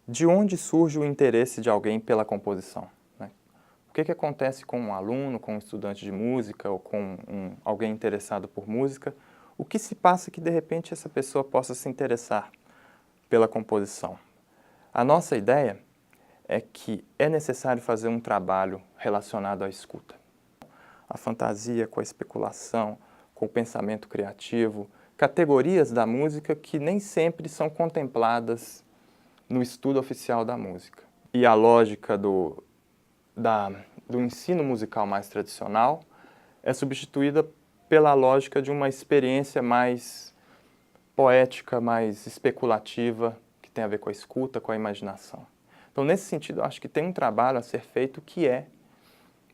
De onde surge o interesse de alguém pela composição, né? O que acontece com um aluno, com um estudante de música ou com alguém interessado por música? O que se passa que, de repente, essa pessoa possa se interessar pela composição? A nossa ideia é que é necessário fazer um trabalho relacionado à escuta. A fantasia com a especulação, com o pensamento criativo, categorias da música que nem sempre são contempladas no estudo oficial da música. E a lógica do ensino musical mais tradicional é substituída pela lógica de uma experiência mais poética, mais especulativa, que tem a ver com a escuta, com a imaginação. Então, nesse sentido, eu acho que tem um trabalho a ser feito que é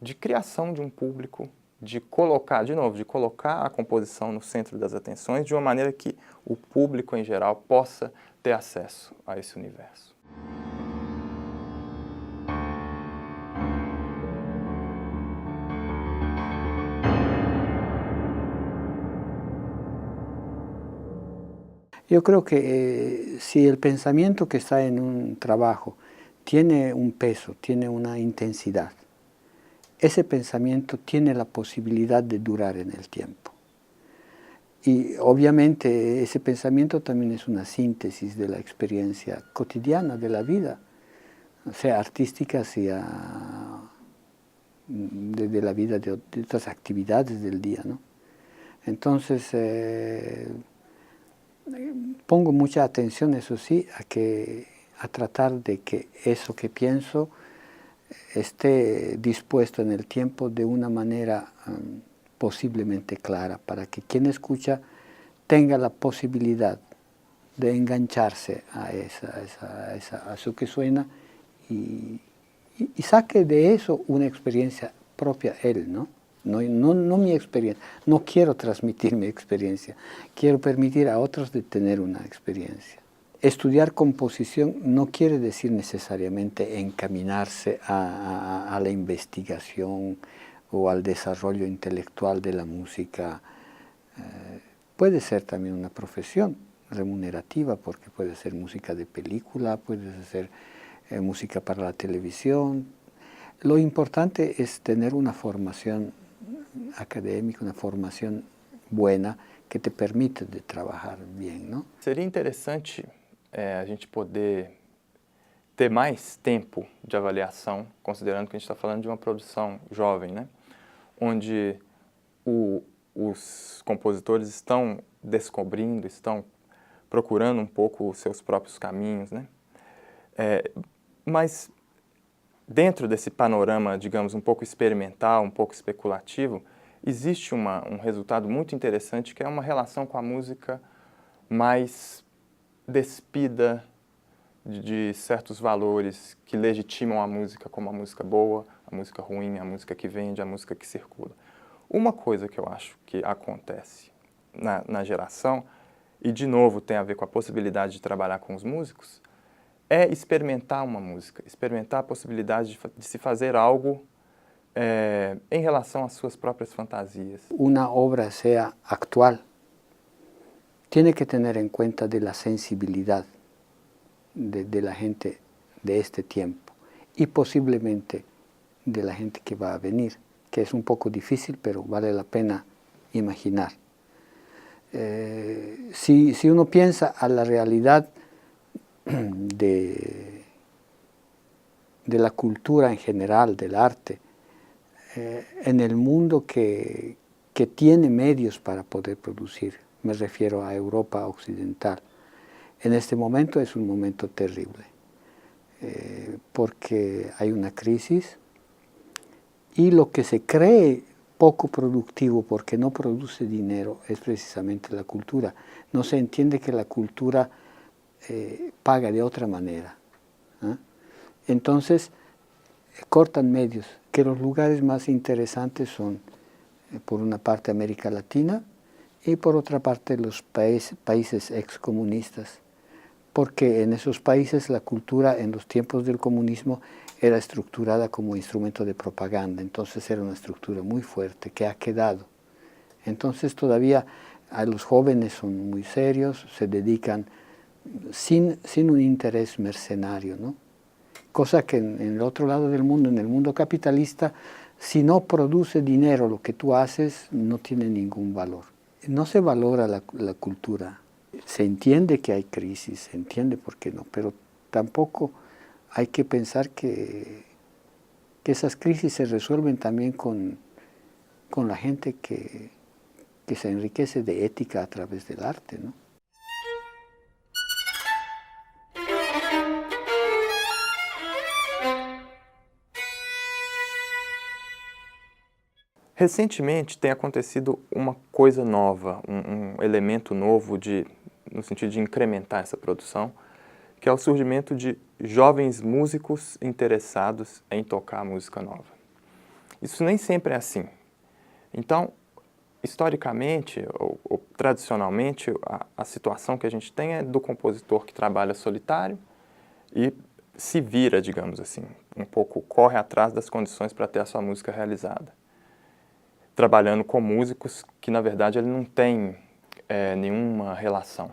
de criação de um público, de colocar, de novo, de colocar a composição no centro das atenções de uma maneira que o público em geral possa ter acesso a esse universo. Yo creo que si el pensamiento que está en un trabajo tiene un peso, tiene una intensidad, ese pensamiento tiene la posibilidad de durar en el tiempo. Y obviamente ese pensamiento también es una síntesis de la experiencia cotidiana de la vida, sea artística, sea de la vida de otras actividades del día, ¿no? Entonces, pongo mucha atención, eso sí, a tratar de que eso que pienso esté dispuesto en el tiempo de una manera posiblemente clara, para que quien escucha tenga la posibilidad de engancharse a eso que suena y saque de eso una experiencia propia él, ¿no? No mi experiencia, no quiero transmitir mi experiencia, quiero permitir a otros de tener una experiencia. Estudiar composición no quiere decir necesariamente encaminarse a la investigación o al desarrollo intelectual de la música. Puede ser también una profesión remunerativa, porque puede ser música de película, puede ser música para la televisión. Lo importante es tener una formación académica, una formação buena que te permita de trabalhar bem, não? Seria interessante a gente poder ter mais tempo de avaliação, considerando que a gente está falando de uma produção jovem, né? Onde os compositores estão descobrindo, estão procurando um pouco os seus próprios caminhos, né? Mas dentro desse panorama, digamos, um pouco experimental, um pouco especulativo, existe um resultado muito interessante, que é uma relação com a música mais despida de certos valores que legitimam a música como a música boa, a música ruim, a música que vende, a música que circula. Uma coisa que eu acho que acontece na geração, e de novo tem a ver com a possibilidade de trabalhar com os músicos, é experimentar uma música, experimentar a possibilidade de se fazer algo em relação às suas próprias fantasias. Uma obra sea actual, tiene que tener en cuenta de la sensibilidad de la gente de este tiempo y posiblemente de la gente que va a venir, que es un poco difícil, pero vale la pena imaginar. Si uno piensa a la realidad de la cultura en general, del arte, en el mundo que tiene medios para poder producir, me refiero a Europa occidental, en este momento es un momento terrible, porque hay una crisis y lo que se cree poco productivo porque no produce dinero es precisamente la cultura. No se entiende que la cultura paga de otra manera, ¿eh? Entonces cortan medios, que los lugares más interesantes son por una parte América Latina y por otra parte los países excomunistas, porque en esos países la cultura en los tiempos del comunismo era estructurada como instrumento de propaganda, entonces era una estructura muy fuerte que ha quedado. Entonces todavía a los jóvenes son muy serios, se dedican sin un interés mercenario, ¿no? Cosa que en el otro lado del mundo, en el mundo capitalista, si no produce dinero lo que tú haces, no tiene ningún valor. No se valora la cultura. Se entiende que hay crisis, se entiende por qué no, pero tampoco hay que pensar que esas crisis se resuelven también con la gente que se enriquece de ética a través del arte, ¿no? Recentemente tem acontecido uma coisa nova, um elemento novo no sentido de incrementar essa produção, que é o surgimento de jovens músicos interessados em tocar música nova. Isso nem sempre é assim. Então, historicamente ou tradicionalmente, a situação que a gente tem é do compositor que trabalha solitário e se vira, digamos assim, um pouco corre atrás das condições para ter a sua música realizada, trabalhando com músicos que, na verdade, ele não tem nenhuma relação.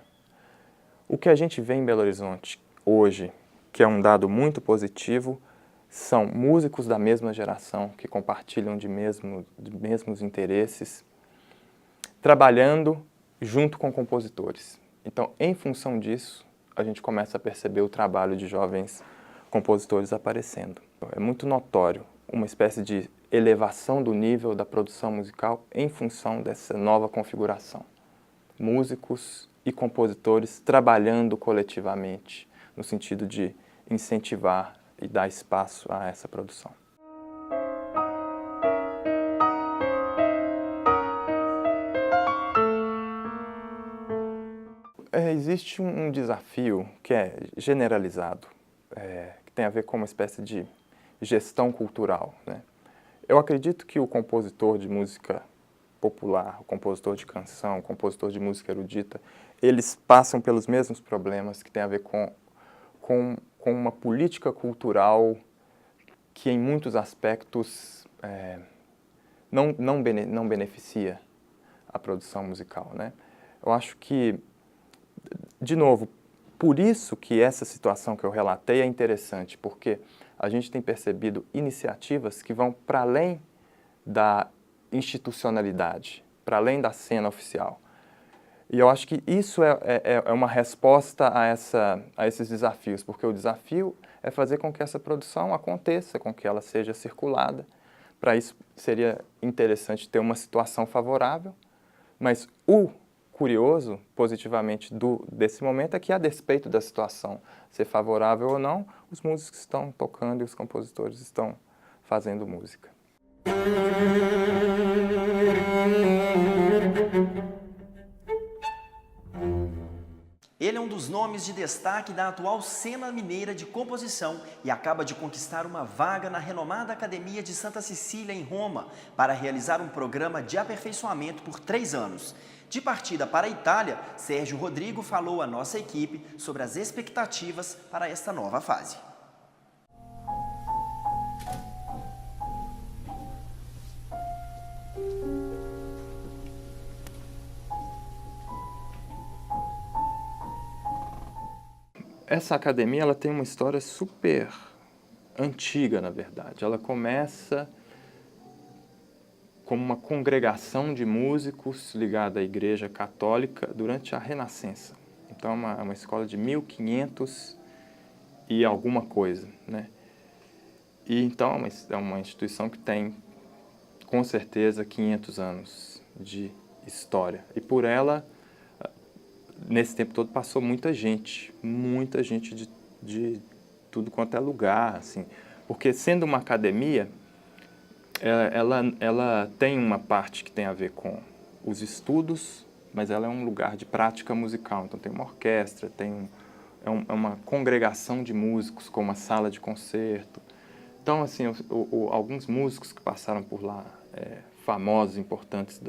O que a gente vê em Belo Horizonte hoje, que é um dado muito positivo, são músicos da mesma geração, que compartilham de mesmos interesses, trabalhando junto com compositores. Então, em função disso, a gente começa a perceber o trabalho de jovens compositores aparecendo. É muito notório uma espécie de elevação do nível da produção musical em função dessa nova configuração. Músicos e compositores trabalhando coletivamente, no sentido de incentivar e dar espaço a essa produção. Existe um desafio que é generalizado, que tem a ver com uma espécie de gestão cultural, né? Eu acredito que o compositor de música popular, o compositor de canção, o compositor de música erudita, eles passam pelos mesmos problemas que tem a ver com uma política cultural que, em muitos aspectos, não beneficia a produção musical, né? Eu acho que, de novo, por isso que essa situação que eu relatei é interessante, porque a gente tem percebido iniciativas que vão para além da institucionalidade, para além da cena oficial. E eu acho que isso é uma resposta a esses desafios, porque o desafio é fazer com que essa produção aconteça, com que ela seja circulada. Para isso seria interessante ter uma situação favorável, mas o curioso, positivamente, desse momento é que, a despeito da situação ser favorável ou não, os músicos estão tocando e os compositores estão fazendo música. Ele é um dos nomes de destaque da atual cena mineira de composição e acaba de conquistar uma vaga na renomada Academia de Santa Cecília, em Roma, para realizar um programa de aperfeiçoamento por 3 anos. De partida para a Itália, Sérgio Rodrigo falou à nossa equipe sobre as expectativas para esta nova fase. Essa academia ela tem uma história super antiga, na verdade. Ela começa como uma congregação de músicos ligada à Igreja Católica durante a Renascença. Então, é uma escola de 1500 e alguma coisa, né? E então é uma instituição que tem, com certeza, 500 anos de história. E por ela, nesse tempo todo, passou muita gente de tudo quanto é lugar, assim. Porque, sendo uma academia, ela tem uma parte que tem a ver com os estudos, mas ela é um lugar de prática musical. Então, tem uma orquestra, é uma congregação de músicos com uma sala de concerto. Então, assim, alguns músicos que passaram por lá, famosos, importantes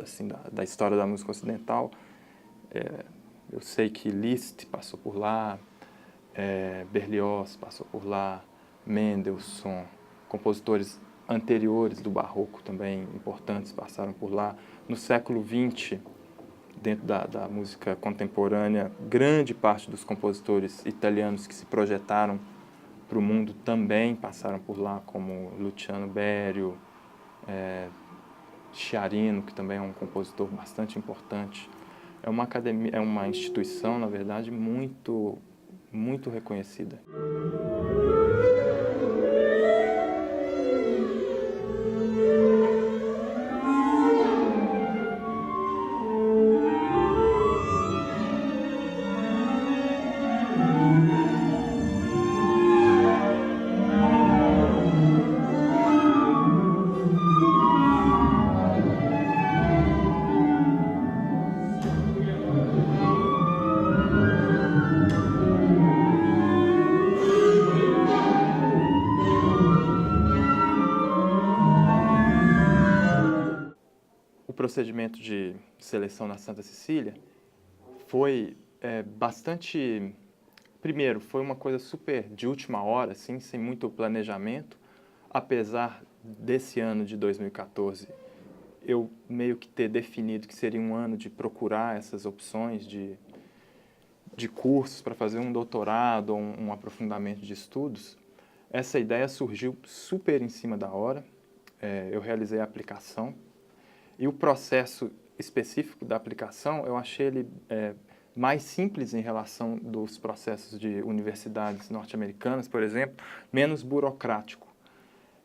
da história da música ocidental, eu sei que Liszt passou por lá, Berlioz passou por lá, Mendelssohn, compositores anteriores do Barroco também importantes passaram por lá. No século XX, dentro da música contemporânea, grande parte dos compositores italianos que se projetaram para o mundo também passaram por lá, como Luciano Berio, Sciarrino, que também é um compositor bastante importante. É uma academia, é uma instituição, na verdade, muito reconhecida. O procedimento de seleção na Santa Cecília foi bastante... Primeiro, foi uma coisa super de última hora, assim, sem muito planejamento. Apesar desse ano de 2014, eu meio que ter definido que seria um ano de procurar essas opções de cursos para fazer um doutorado ou um aprofundamento de estudos, essa ideia surgiu super em cima da hora. Eu realizei a aplicação. E o processo específico da aplicação, eu achei ele mais simples em relação dos processos de universidades norte-americanas, por exemplo, menos burocrático,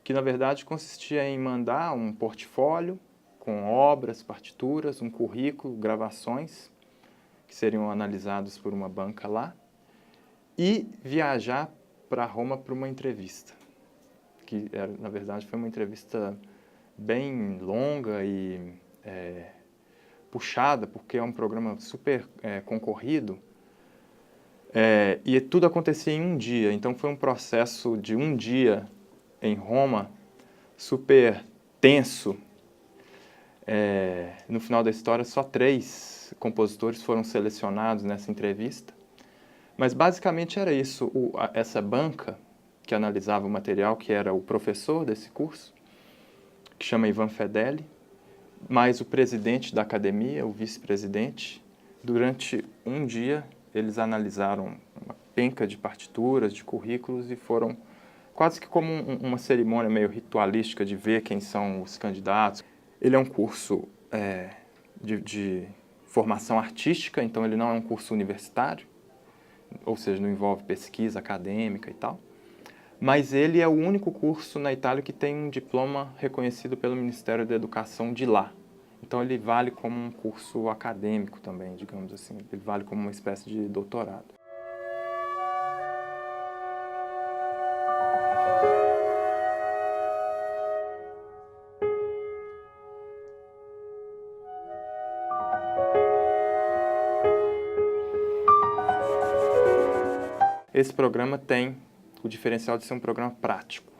que na verdade consistia em mandar um portfólio com obras, partituras, um currículo, gravações, que seriam analisados por uma banca lá, e viajar para Roma para uma entrevista, que na verdade foi uma entrevista bem longa e puxada, porque é um programa super concorrido, e tudo acontecia em um dia. Então foi um processo de um dia em Roma super tenso. No final da história, só 3 compositores foram selecionados nessa entrevista, mas basicamente era isso. Essa banca que analisava o material, que era o professor desse curso, que chama Ivan Fedeli, mais o presidente da academia, o vice-presidente. Durante um dia, eles analisaram uma penca de partituras, de currículos, e foram quase que como uma cerimônia meio ritualística de ver quem são os candidatos. Ele é um curso de formação artística, então ele não é um curso universitário, ou seja, não envolve pesquisa acadêmica e tal. Mas ele é o único curso na Itália que tem um diploma reconhecido pelo Ministério da Educação de lá. Então ele vale como um curso acadêmico também, digamos assim. Ele vale como uma espécie de doutorado. Esse programa tem o diferencial de ser um programa prático.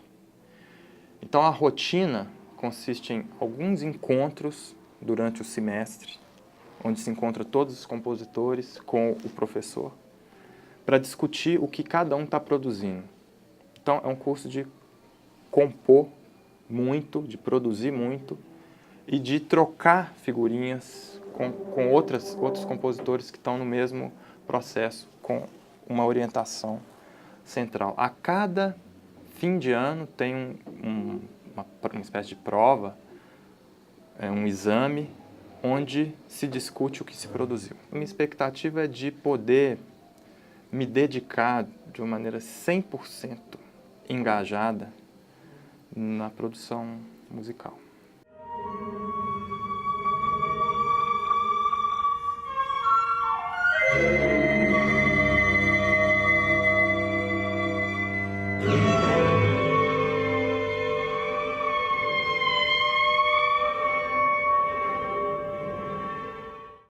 Então a rotina consiste em alguns encontros durante o semestre, onde se encontra todos os compositores com o professor, para discutir o que cada um está produzindo. Então é um curso de compor muito, de produzir muito e de trocar figurinhas com outros compositores que estão no mesmo processo, com uma orientação central. A cada fim de ano tem uma espécie de prova, um exame, onde se discute o que se produziu. Minha expectativa é de poder me dedicar de uma maneira 100% engajada na produção musical.